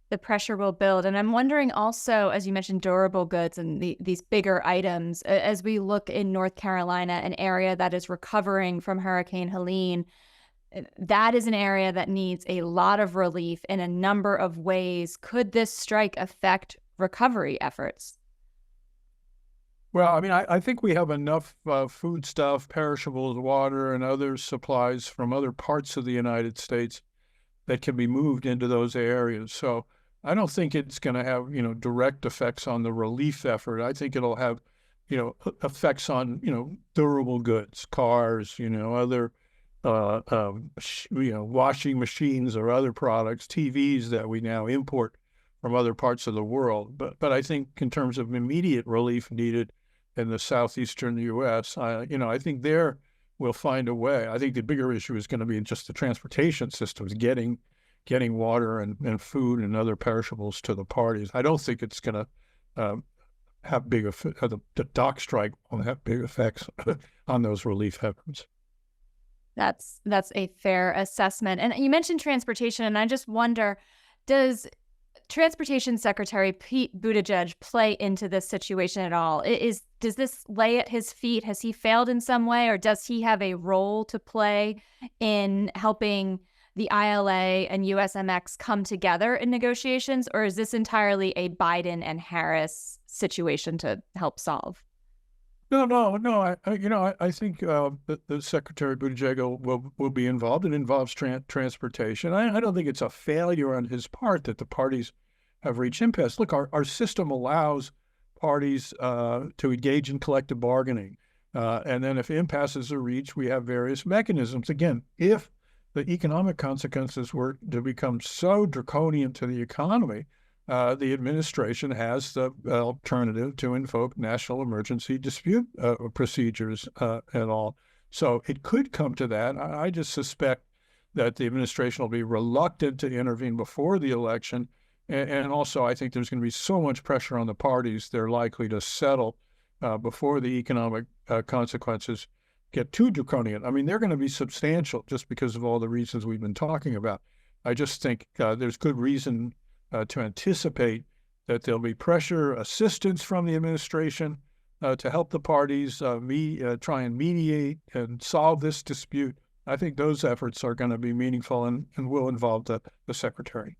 the pressure will build. And I'm wondering also, as you mentioned, durable goods and these bigger items, as we look in North Carolina, an area that is recovering from Hurricane Helene, that is an area that needs a lot of relief in a number of ways. Could this strike affect recovery efforts? Well, I mean, I think we have enough foodstuff, perishables, water, and other supplies from other parts of the United States that can be moved into those areas. So I don't think it's going to have, direct effects on the relief effort. I think it'll have, effects on, durable goods, cars, other, washing machines or other products, TVs that we now import from other parts of the world. But I think in terms of immediate relief needed in the southeastern U.S., I think there we'll find a way. I think the bigger issue is going to be just the transportation systems, getting water and food and other perishables to the parties. I don't think it's going to have big effects. The dock strike will have big effects on those relief efforts. That's a fair assessment. And you mentioned transportation, and I just wonder, does Transportation Secretary Pete Buttigieg play into this situation at all? Does this lay at his feet? Has he failed in some way, or does he have a role to play in helping the ILA and USMX come together in negotiations, or is this entirely a Biden and Harris situation to help solve? No. I think the Secretary Buttigieg will be involved. It involves transportation. I don't think it's a failure on his part that the parties have reached impasse. Look, our system allows parties to engage in collective bargaining. And then if impasses are reached, we have various mechanisms. Again, if the economic consequences were to become so draconian to the economy, the administration has the alternative to invoke national emergency dispute procedures and all. So it could come to that. I just suspect that the administration will be reluctant to intervene before the election. And also, I think there's going to be so much pressure on the parties, they're likely to settle before the economic consequences get too draconian. I mean, they're going to be substantial just because of all the reasons we've been talking about. I just think there's good reason to anticipate that there'll be pressure, assistance from the administration to help the parties try and mediate and solve this dispute. I think those efforts are going to be meaningful and will involve the secretary.